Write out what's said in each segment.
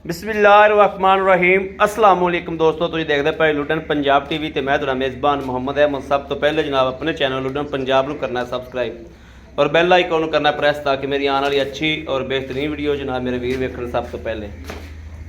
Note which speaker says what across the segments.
Speaker 1: बिस्मिल्लाहिर्रहमानिर्रहीम अस्सलाम वालेकुम दोस्तों, तुसीं देखदे पए लुटन पंजाब टीवी ते मैं तुहाडा मेज़बान मुहम्मद अहमद। सब तो पहले जनाब अपने चैनल लुटन पंजाब नूं करना सबसक्राइब और बैल आइकन नूं करना प्रेस ताकि मेरी आने वाली अच्छी और बेहतरीन वीडियो जनाब मेरे वीर वेखण सब तो पहले।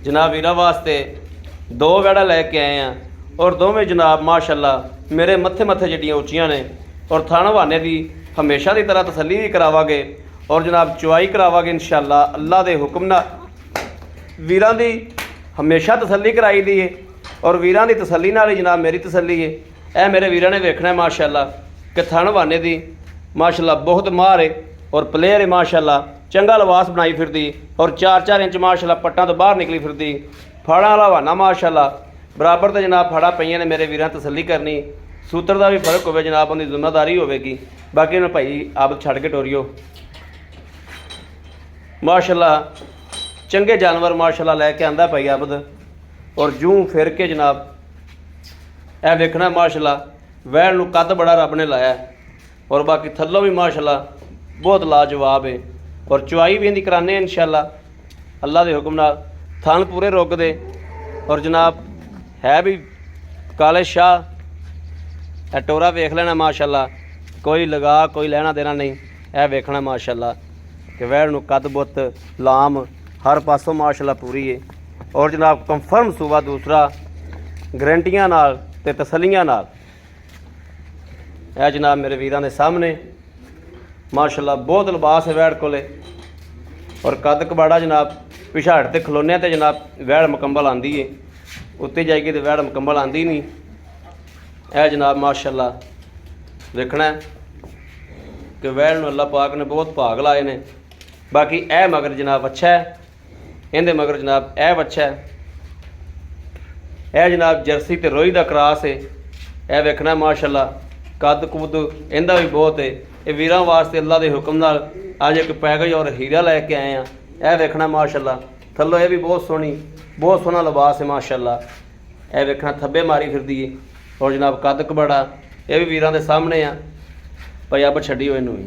Speaker 1: जनाब वीरां वास्ते दो वैड़ा लैके आए हैं और दोवें जनाब माशाअल्लाह मेरे मत्थे मत्थे जिहड़ियां उच्चियां ने और थण हवाने दी हमेशा की तरह तसल्ली भी करावांगे और जनाब चुआई करावांगे इंशाअल्लाह। अल्लाह के हुक्म नाल वीरां दी हमेशा तसल्ली कराई दी है और वीरां दी तसल्ली नाल ही जनाब मेरी तसल्ली है। यह मेरे वीरां ने वेखना है माशाअल्लाह कि थण वाने दी माशाअल्लाह बहुत मार है और प्लेयर है माशाअल्लाह, चंगा लिबास बनाई फिरदी और 4-4 इंच माशाअल्लाह पट्टां तो बाहर निकली फिरदी। फाड़ा वाला हवाना माशाअल्लाह बराबर तो जनाब फाड़ा पईयां ने मेरे वीरां तसल्ली करनी। सूत्र का भी फर्क होवे जनाब उनकी जिम्मेदारी होगी। बाकी उन्हें भाई आप छड़ के टोरियो माशाअल्लाह चंगे जानवर माशाअल्लाह लैके आंदा भाई आबद और जूं फिर के जनाब यह वेखना माशाअल्लाह वैड़ नूं कद बड़ा रब ने लाया और बाकी थल्लों भी माशाअल्लाह बहुत लाजवाब है और चुआई भी इनकी कराने इंशाअल्लाह अल्लाह के हुक्म नाल। थन पूरे रुग दे और जनाब है भी काले शाह। टोरा वेख लेना माशाअल्लाह, कोई लगा कोई लेना देना नहीं। यह वेखना माशाअल्लाह कि वैड़ नूं कद बुत लाम हर पासों माशाअल्लाह पूरी है और जनाब कंफर्म सूबा दूसरा गारंटियां नाल ते तसलियां नाल। यह जनाब मेरे वीरां दे सामने माशाअल्लाह बहुत लिबास है वैड़ कोले और कद कबाड़ा जनाब पिछाड़ ते खलोने ते जनाब वैड़ मुकम्मल आंदी है, उत्ते जाएगी तो वैड़ मुकम्मल आंदी नहीं। यह जनाब माशाअल्लाह देखना है कि वैड़ नूं अल्लाह पाक ने बहुत भाग लाए ने। बाकी यह मगर जनाब अच्छा है, इहदे मगर जनाब यह बच्चा है। यह जनाब जर्सी ते रोही का क्रॉस है। यह वेखना माशाअल्लाह कद कुद इहदा भी बहुत है। ये वीरां वास्ते अल्लाह के हुक्म नाल अज एक पैकेज और हीरा लैके आए हैं। यह वेखना माशाअल्लाह थल्लों यह भी बहुत सोहनी बहुत सोहना लिबास है माशाअल्लाह। यह वेखना थब्बे मारी फिरदी है और जनाब कद कबड़ा यह भी वीरां दे सामने आ भाई अब छड्डियो इनू भी।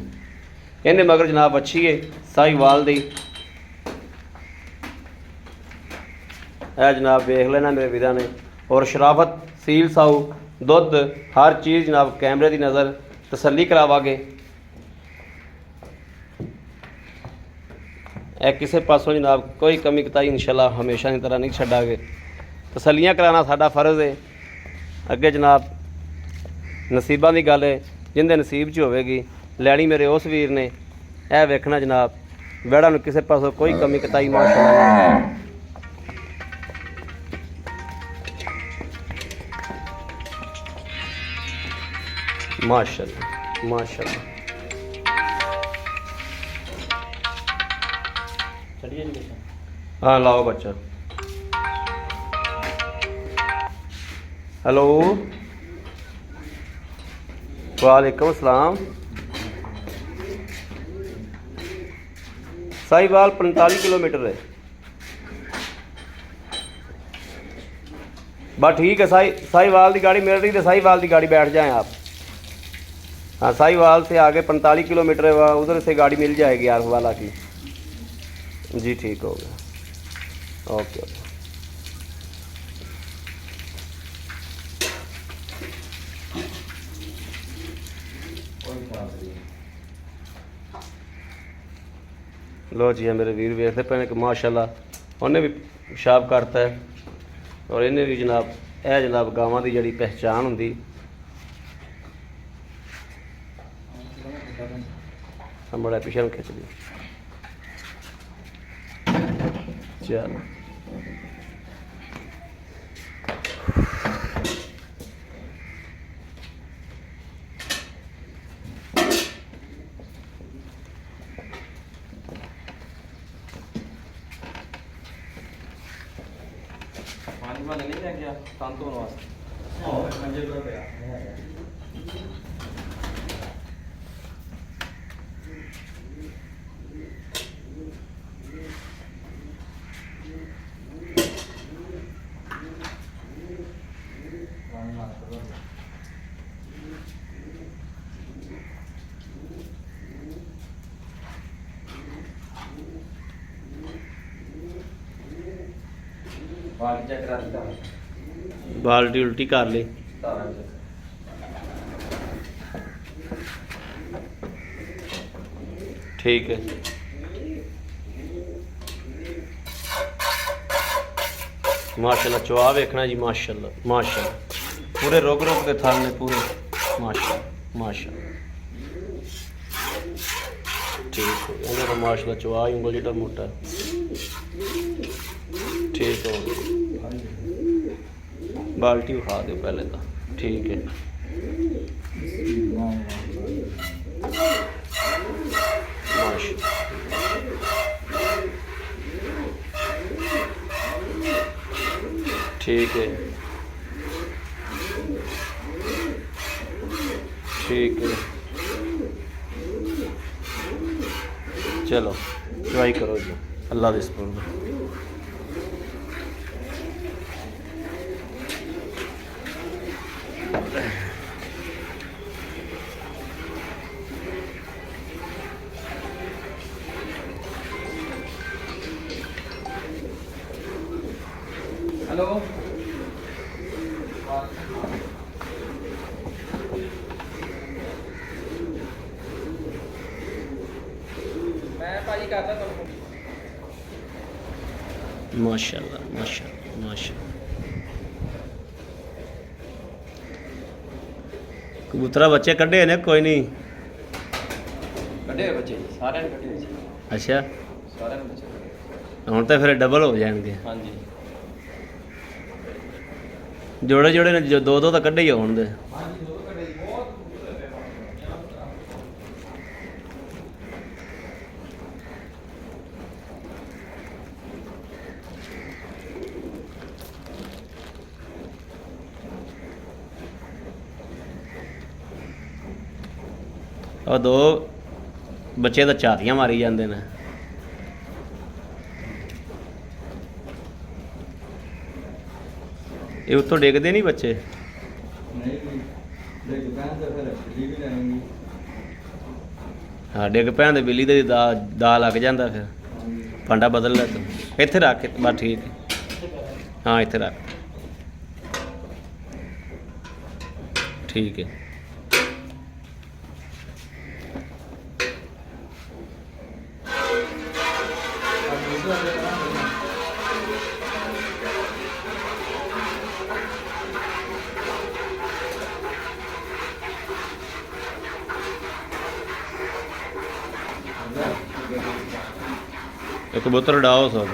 Speaker 1: इहदे मगर जनाब अच्छी है साहिवाल दी। यह जनाब वेख लेना मेरे वीरां ने और शराफत सील साऊ दुध हर चीज़ जनाब कैमरे की नज़र तसल्ली करावांगे। किसी पासों जनाब कोई कमी कताई इंशाअल्लाह हमेशा की तरह नहीं छड्डांगे। तसल्लियां कराना साडा फर्ज है। अगे जनाब नसीबां की गल है, जिंदे नसीब च होवेगी लैनी मेरे उस वीर ने। यह वेखना जनाब वैड़ा नूं किसी पासों कोई कमी कताई माशाअल्लाह माशाअल्लाह माशाअल्लाह। हाँ लाओ बच्चा। हेलो वालेकुम अस्सलाम। साहिवाल 45 किलोमीटर है। बस ठीक है। साहिवाल की गाड़ी मिल रही है, साहिवाल की गाड़ी बैठ जाएं आप। हाँ साहिवाल से आगे 45 किलोमीटर है, उधर से गाड़ी मिल जाएगी यार वाला की। जी ठीक हो गया, ओके ओके। लो जी मेरे वीर वेखते पे कि माशाअल्लाह उन्हें भी पेशाब करता है और इन्हें भी जनाब यह जनाब गावां की जिहड़ी पहचान होंदी। बड़ा पिछले खिंच दी चल। पानी वाले नहीं रह गया शांत होने वास्ते।
Speaker 2: ਬਾਲ ਚੈੱਕ ਕਰਾ ਦਿੱਤਾ
Speaker 1: ਬਾਲਟੀ ਉਲਟੀ ਕਰ ਲਈ।
Speaker 2: ਤਾਰਾਂ ਚ
Speaker 1: ਠੀਕ ਹੈ। माशाल्लाह चवा वेखना जी, माशाल्लाह माशाल्लाह पूरे रुक रुक के थल ने पूरे, माशाल्लाह माशाल्लाह ठीक हो गया तो माशाल्लाह चवा ही उंगल जितना मोटा ठीक हो गया। बाल्टी उठा दो पहले तो, ठीक है। ठीक है ठीक है, चलो ट्राई करो जी, अल्लाह दे सुपुर्द।
Speaker 2: हेलो मैं भाजी करता तुम
Speaker 1: माशाल्लाह माशाल्लाह माशाल्लाह। कबूतरा बच्चे कड्ढे ने, कोई नहीं
Speaker 2: कटे बच्चे सारे कटे बच्चे।
Speaker 1: अच्छा
Speaker 2: सारे बच्चे
Speaker 1: हुण तो फिर डबल हो जाएंगे।
Speaker 2: हाँ जी
Speaker 1: जोड़े जोड़े ने जो दो दो तो कड्ढे ही होण दे।
Speaker 2: हाँ जी दो कटे बहुत
Speaker 1: और दो बच्चे तो झातियां मारी जाते हैं। ये उत्तों डिगते नहीं बच्चे?
Speaker 2: नहीं देख दुकान से फिर बिजली भी रहेंगी।
Speaker 1: हाँ डिग पैन तो बिल्ली दी दा लग जाता, फिर फांडा बदल लै तू। इत्थे रख बस ठीक है। हाँ इत्थे रख ठीक है। एक कबूतर उड़ाओ सब।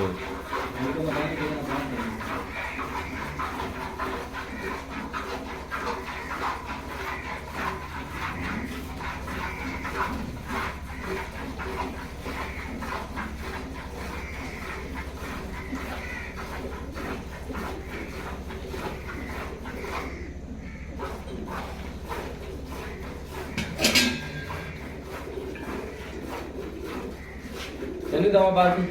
Speaker 2: चलिए दवा बाल्टी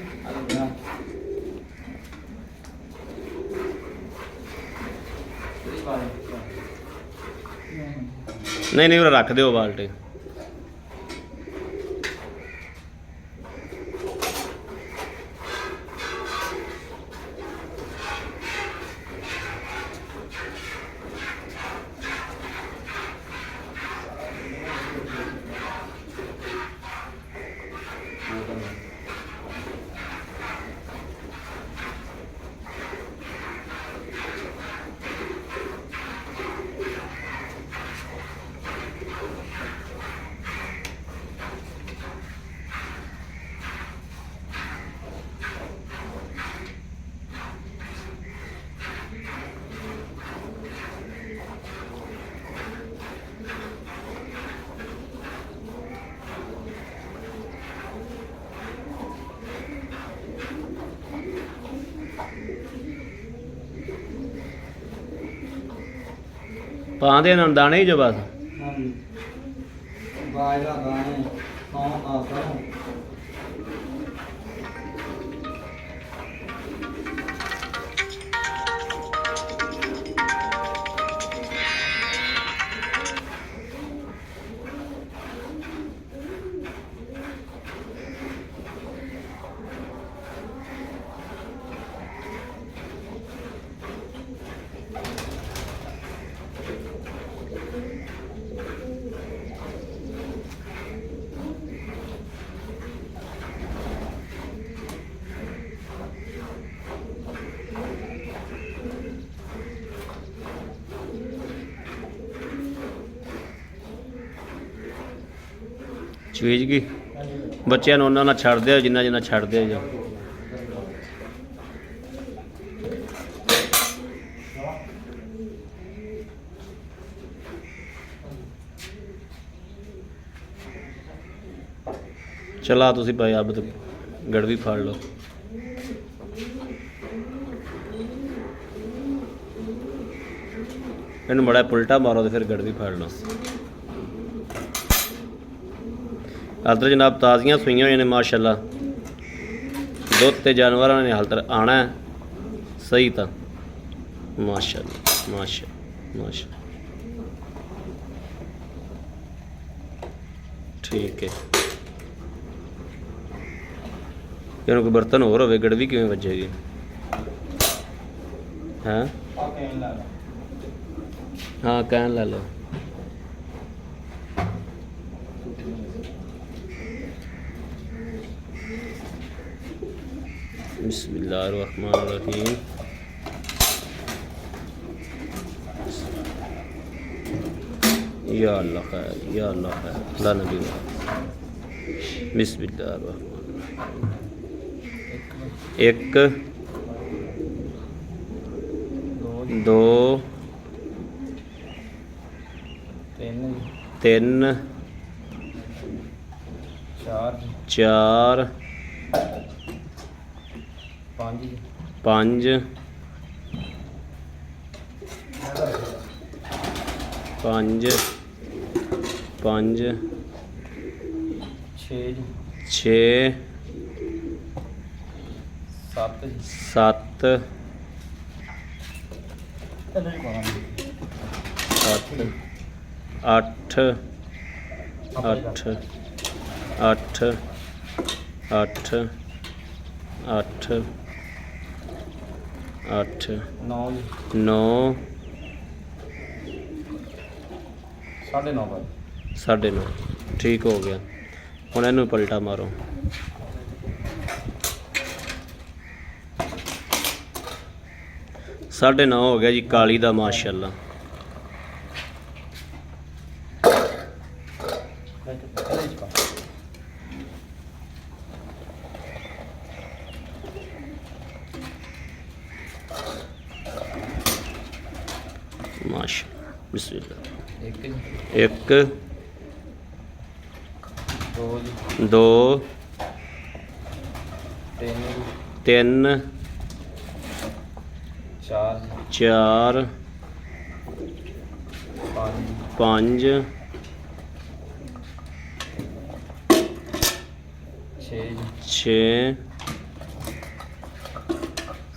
Speaker 1: नहीं नहीं रख दो बाल्टी। पा दे दाने ही जो बस।
Speaker 2: बाजरा दाने आता
Speaker 1: ਚੀਜ਼ ਕੀ ਬੱਚਿਆਂ ਨੂੰ ਉਹਨਾਂ ਨਾਲ ਛੱਡਦੇ ਹੋ ਜਿੰਨਾ ਜਿੰਨਾ ਛੱਡਦੇ ਹੋ। ਚਲਾ ਤੁਸੀਂ ਭਾਈ ਆਪ ਤੇ ਗੜਵੀ ਫੜ ਲਓ। ਇਹਨੂੰ ਬੜਾ ਪੁਲਟਾ ਮਾਰੋ ਤੇ ਫਿਰ ਗੜਵੀ ਫੜ ਲਓ। ਅਦਰ ਜਨਾਬ ਤਾਜ਼ੀਆਂ ਸੂਈਆਂ ਹੋਈਆਂ ਨੇ ਮਾਸ਼ਾਅੱਲਾ। ਦੁੱਧ ਤੇ ਜਾਨਵਰਾਂ ਨੇ ਹਾਲ ਤੱਕ ਆਣਾ ਹੈ ਸਹੀ ਤਾਂ ਮਾਸ਼ਾਅੱਲਾ ਮਾਸ਼ਾ ਠੀਕ ਹੈ। ਇਹਨੂੰ ਕੋਈ ਬਰਤਨ ਹੋਰ ਹੋਵੇ ਗੜਵੀ ਕਿਵੇਂ ਵੱਜੇਗੀ ਹੈਂ? ਹਾਂ ਕਹਿਣ ਲੈ ਲਓ। बिस्मिल्लाहिर्रहमानिर्रहीम। या अल्लाह खैर या अल्लाह खैर ला नबी बिस्मिल्लाहिर्रहमानिर्रहीम। एक दो तीन चार पाँच पाँच पाँच छे सत्त अठ अठ अठ अठ अठ अठ नौ साढ़े नौ ठीक हो गया। हुण इहनूं पलटा मारो। साढ़े नौ हो गया जी काली दा माशाअल्लाह। माशा बिस्मिल्लाह। एक दो तीन चार पाँच छे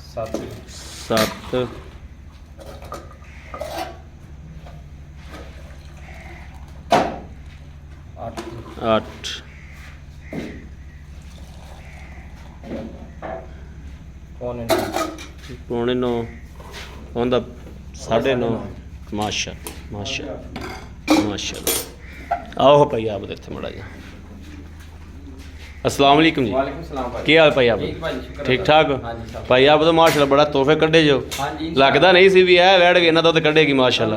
Speaker 1: सत्त अठ पौने नौ ਉਹਦਾ 9:30 ਮਾਸ਼ਾ ਮਾਸ਼ਾ ਮਾਸ਼ਾ। ਆਓ ਭਾਈ ਆਪ ਦੇ ਇੱਥੇ ਮੜਾ ਜਾ। अस्सलाम वालेकुम जी।
Speaker 3: वालेकुम सलाम भाई।
Speaker 1: ਕੀ ਹਾਲ ਭਾਈ ਆਪ? ਠੀਕ ਠਾਕ ਭਾਈ ਆਪ ਤਾਂ ਮਾਸ਼ਾਅੱਲਾ ਬੜਾ ਤੋਹਫੇ ਕੱਢੇ ਜੋ। ਲੱਗਦਾ ਨਹੀਂ ਸੀ ਵੀ ਇਹ ਵੈੜ ਵੀ ਇਹਨਾਂ ਦੁੱਧ ਕੱਢੇਗੀ ਮਾਸ਼ਾਅੱਲਾ।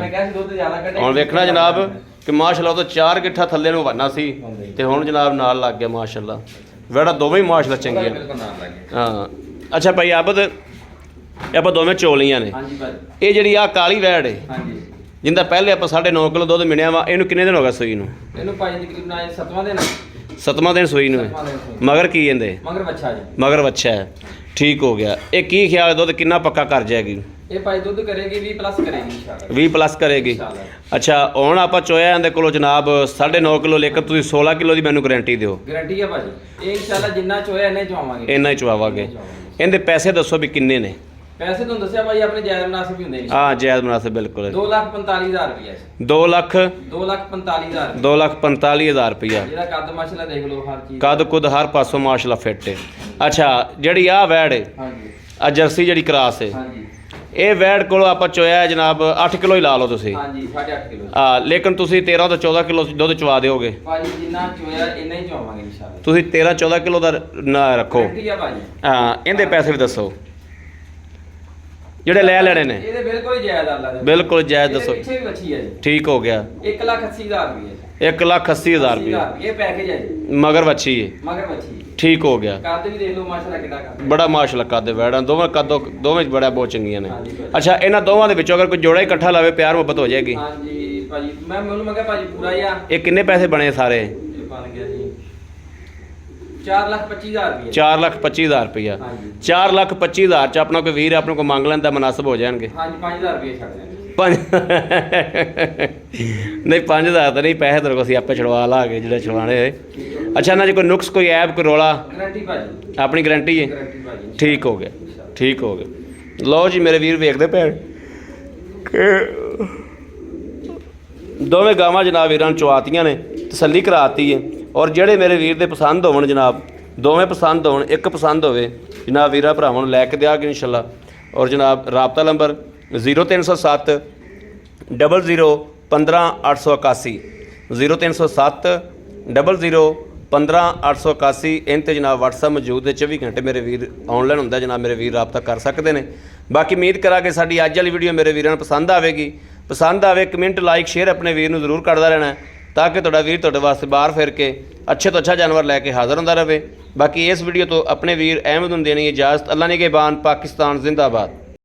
Speaker 1: ਹੁਣ ਵੇਖਣਾ ਜਨਾਬ ਕਿ ਮਾਸ਼ਾਅੱਲਾ ਉਹ ਤਾਂ 4 ਗਿੱਠਾ ਥੱਲੇ ਨੂੰ ਵੰਨਾ ਸੀ ਤੇ ਹੁਣ ਜਨਾਬ ਨਾਲ ਲੱਗ ਗਿਆ ਮਾਸ਼ਾਅੱਲਾ। ਵੈੜਾ ਦੋਵੇਂ ਹੀ ਮਾਸ਼ਾਅੱਲਾ ਚੰਗੀਆਂ। ਹਾਂ ਅੱਛਾ ਭਾਈ ਆਬਦ ਇਹ ਆਪਾਂ ਦੋਵੇਂ ਚੋਲੀਆਂ ਨੇ। ਇਹ ਜਿਹੜੀ ਆ ਕਾਲੀ ਵੈੜ ਹੈ ਜਿੰਦਾ ਪਹਿਲੇ ਆਪਾਂ 9.5 ਕਿਲੋ ਦੁੱਧ ਮਿਲਿਆ ਵਾ, ਇਹਨੂੰ ਕਿੰਨੇ ਦਿਨ ਹੋ ਗਏ ਸੂਈ ਨੂੰ?
Speaker 3: ਇਹਨੂੰ ਭਾਈ ਤਕਰੀਬਨ 7ਵਾਂ ਦਿਨ
Speaker 1: 7ਵਾਂ ਦਿਨ ਸੂਈ ਨੂੰ। ਮਗਰ ਕੀ ਕਹਿੰਦੇ?
Speaker 3: ਮਗਰ ਬੱਚਾ ਜੀ।
Speaker 1: ਮਗਰ ਬੱਚਾ ਹੈ ਠੀਕ ਹੋ ਗਿਆ। ਇਹ ਕੀ ਖਿਆਲ ਹੈ ਦੁੱਧ ਕਿੰਨਾ ਪੱਕਾ ਕਰ ਜਾਏਗੀ?
Speaker 3: ਇਹ ਭਾਈ ਦੁੱਧ ਕਰੇਗੀ 20 ਪਲੱਸ ਕਰੇਗੀ ਇਨਸ਼ਾਅੱਲਾ। 20
Speaker 1: ਪਲੱਸ ਕਰੇਗੀ। ਅੱਛਾ ਹੁਣ ਆਪਾਂ ਚੋਇਆ ਇਹਦੇ ਕੋਲੋਂ ਜਨਾਬ 9.5 ਕਿਲੋ ਲੇਕਰ ਤੁਸੀਂ 16 ਕਿਲੋ ਦੀ ਮੈਨੂੰ ਗਾਰੰਟੀ ਦਿਓ।
Speaker 3: ਗਾਰੰਟੀ ਹੈ ਭਾਜੀ। ਇਹ ਇਨਸ਼ਾਅੱਲਾ ਜਿੰਨਾ ਚੋਇਆ ਇੰਨਾ ਹੀ ਚਵਾਵਾਂਗੇ।
Speaker 1: ਇੰਨਾ ਹੀ ਚਵਾਵਾਂਗੇ। ਇਹਦੇ ਪੈਸੇ ਦੱਸੋ ਵੀ ਕਿੰਨੇ ਨੇ?
Speaker 3: ਪੈਸੇ ਤੁਹਾਨੂੰ ਦੱਸਿਆ ਭਾਈ ਆਪਣੇ ਜਾਇਜ਼ ਮੁਨਾਸਿਬ ਹੀ ਹੁੰਦੇ ਨੇ।
Speaker 1: ਹਾਂ ਜਾਇਜ਼ ਮੁਨਾਸਿਬ ਬਿਲਕੁਲ।
Speaker 3: 2,45,000 ਰੁਪਏ।
Speaker 1: 2,45,000 ਰੁਪਇਆ।
Speaker 3: ਜਿਹੜਾ ਕੱਦ ਮਾਸ਼ਾਅੱਲਾ ਦੇਖ ਲਓ ਹਰ ਚੀਜ਼
Speaker 1: ਕੱਦ ਕੁਦ ਹਰ ਪਾਸੋਂ ਮਾਸ਼ਾਅੱਲਾ ਫਿੱਟ ਹੈ। ਅੱਛਾ ਜਿਹੜੀ ਆ ਵੈੜ ਹੈ
Speaker 3: ਹਾਂਜੀ
Speaker 1: ਆ ਜਰਸੀ ਜਿਹੜੀ ਕਰਾਸ ਹੈ
Speaker 3: ਹਾਂਜੀ
Speaker 1: ਇਹ ਵੈੜ ਕੋਲੋਂ ਆਪਾਂ ਚੋਇਆ ਜਨਾਬ 8 ਕਿਲੋ ਹੀ ਲਾ ਲਓ ਤੁਸੀਂ।
Speaker 3: ਹਾਂਜੀ 8.5 ਕਿਲੋ।
Speaker 1: ਲੇਕਿਨ ਤੁਸੀਂ 13 ਤੋਂ 14 ਕਿਲੋ ਦੁੱਧ ਚਵਾ ਦਿਓਗੇ
Speaker 3: ਭਾਜੀ। ਜਿੰਨਾ ਚੋਇਆ ਇੰਨਾ ਹੀ ਚਵਾਵਾਂਗੇ ਇਨਸ਼ਾਅੱਲਾ।
Speaker 1: ਤੁਸੀਂ 13-14 ਕਿਲੋ ਦਾ ਨਾ ਰੱਖੋ।
Speaker 3: ਗਾਰੰਟੀ ਹੈ ਭਾਜੀ।
Speaker 1: ਹਾਂ ਇਹਦੇ ਪੈਸੇ ਵੀ ਦੱਸੋ ਜਿਹੜੇ ਲੈ ਲੈਣੇ ਨੇ।
Speaker 3: ਇਹਦੇ ਬਿਲਕੁਲ ਹੀ ਜਾਇਜ਼ ਅੱਲਾ ਦੇ।
Speaker 1: ਬਿਲਕੁਲ ਜਾਇਜ਼ ਦੱਸੋ।
Speaker 3: ਪਿੱਛੇ ਵੀ ਬੱਚੀ ਹੈ ਜੀ।
Speaker 1: ਠੀਕ ਹੋ ਗਿਆ।
Speaker 3: 1,80,000 ਰੁਪਏ।
Speaker 1: 1,80,000 ਰੁਪਏ
Speaker 3: ਇਹ ਪੈਕੇਜ ਹੈ ਜੀ।
Speaker 1: ਮਗਰ ਵੱਛੀ ਹੈ।
Speaker 3: ਮਗਰ ਬੱਚੀ
Speaker 1: ਠੀਕ ਹੋ ਗਿਆ।
Speaker 3: ਕੱਦ ਵੀ ਦੇਖ ਲਓ ਮਾਸ਼ਾਅੱਲਾ ਕਿੱਡਾ ਕੱਦ
Speaker 1: ਬੜਾ ਮਾਸ਼ਾਅੱਲਾ ਕੱਦ ਵੈੜਾਂ ਦੋਵੇਂ ਬੜਾ ਬਹੁਤ ਚੰਗੀਆਂ ਨੇ।
Speaker 3: ਹਾਂਜੀ ਭਾਜੀ।
Speaker 1: ਅੱਛਾ ਇਹਨਾਂ ਦੋਵਾਂ ਦੇ ਵਿੱਚੋਂ ਅਗਰ ਕੋਈ ਜੋੜਾ ਹੀ ਇਕੱਠਾ ਲਾਵੇ ਪਿਆਰ ਮੁਹੱਬਤ ਹੋ ਜਾਏਗੀ।
Speaker 3: ਹਾਂਜੀ ਭਾਜੀ ਮੈਂ ਕਿਹਾ ਭਾਜੀ ਪੂਰਾ ਹੀ ਆ।
Speaker 1: ਇਹ ਕਿੰਨੇ ਪੈਸੇ ਬਣੇ ਸਾਰੇ?
Speaker 3: ਇਹ ਬਣ ਗਿਆ ਜੀ 4,25,000 ਰੁਪਏ।
Speaker 1: 4,25,000 ਰੁਪਇਆ।
Speaker 3: ਹਾਂਜੀ
Speaker 1: 4,25,000 ਚ ਆਪਣਾ ਕੋਈ ਵੀਰ ਆਪਣੇ ਕੋ ਮੰਗ ਲੈਂਦਾ ਮੁਨਾਸਬ ਹੋ ਜਾਣਗੇ।
Speaker 3: ਹਾਂਜੀ 5,000 ਰੁਪਏ ਛੱਡ ਦੇਣਗੇ।
Speaker 1: ਨਹੀਂ 5,000 ਤਾਂ ਨਹੀਂ, ਪੈਸੇ ਤੇਰੇ ਕੋਲ ਅਸੀਂ ਆਪੇ ਛੁਡਵਾ ਲਾਂਗੇ ਜਿਹੜੇ ਛੁਡਵਾਣੇ ਹੋਏ। ਅੱਛਾ ਇਹਨਾਂ 'ਚ ਕੋਈ ਨੁਕਸ ਕੋਈ ਐਬ ਕੋਈ ਰੋਲਾ?
Speaker 3: ਗਾਰੰਟੀ ਭਾਜੀ।
Speaker 1: ਆਪਣੀ ਗਾਰੰਟੀ ਹੈ।
Speaker 3: ਗਾਰੰਟੀ ਭਾਜੀ।
Speaker 1: ਠੀਕ ਹੋ ਗਿਆ, ਠੀਕ ਹੋ ਗਿਆ। ਲਓ ਜੀ ਮੇਰੇ ਵੀਰ ਵੇਖਦੇ ਭੈਣ ਦੋਵੇਂ ਗਾਵਾਂ ਜਨਾਬ ਵੀਰਾਂ ਨੂੰ ਚੁਆਤੀਆਂ ਨੇ, ਤਸੱਲੀ ਕਰਾਤੀ ਹੈ। ਔਰ ਜਿਹੜੇ ਮੇਰੇ ਵੀਰ ਦੇ ਪਸੰਦ ਹੋਣ ਜਨਾਬ, ਦੋਵੇਂ ਪਸੰਦ ਹੋਣ, ਇੱਕ ਪਸੰਦ ਹੋਵੇ ਜਨਾਬ ਵੀਰਾਂ ਭਰਾਵਾਂ ਨੂੰ ਲੈ ਕੇ ਦਿਆਂਗੇ ਇਨਸ਼ਾਅੱਲਾ। ਔਰ ਜਨਾਬ ਰਾਬਤਾ ਨੰਬਰ 0307 00 15 881 0307 00 15 881 ਇਨ 'ਤੇ ਜਨਾਬ WhatsApp ਮੌਜੂਦ ਹੈ। 24 ਘੰਟੇ ਮੇਰੇ ਵੀਰ ਆਨਲਾਈਨ ਹੁੰਦਾ ਜਨਾਬ, ਮੇਰੇ ਵੀਰ ਰਾਬਤਾ ਕਰ ਸਕਦੇ ਨੇ। ਬਾਕੀ ਉਮੀਦ ਕਰਾਂਗੇ ਸਾਡੀ ਅੱਜ ਵਾਲੀ ਵੀਡੀਓ ਮੇਰੇ ਵੀਰਾਂ ਨੂੰ ਪਸੰਦ ਆਵੇਗੀ। ਪਸੰਦ ਆਵੇ ਕਮੈਂਟ ਲਾਈਕ ਸ਼ੇਅਰ ਆਪਣੇ ਵੀਰ ਨੂੰ ਜ਼ਰੂਰ ਕਰਦਾ ਰਹਿਣਾ ਤਾਂ ਕਿ ਤੁਹਾਡਾ ਵੀਰ ਤੁਹਾਡੇ ਵਾਸਤੇ ਬਾਹਰ ਫਿਰ ਕੇ ਅੱਛੇ ਤੋਂ ਅੱਛਾ ਜਾਨਵਰ ਲੈ ਕੇ ਹਾਜ਼ਰ ਹੁੰਦਾ ਰਹੇ। ਬਾਕੀ ਇਸ ਵੀਡੀਓ ਤੋਂ ਆਪਣੇ ਵੀਰ ਅਹਿਮਦ ਨੂੰ ਦੇਣੀ ਇਜਾਜ਼ਤ। ਅੱਲਾ ਨਿਗਹਿਬਾਨ। ਪਾਕਿਸਤਾਨ ਜ਼ਿੰਦਾਬਾਦ।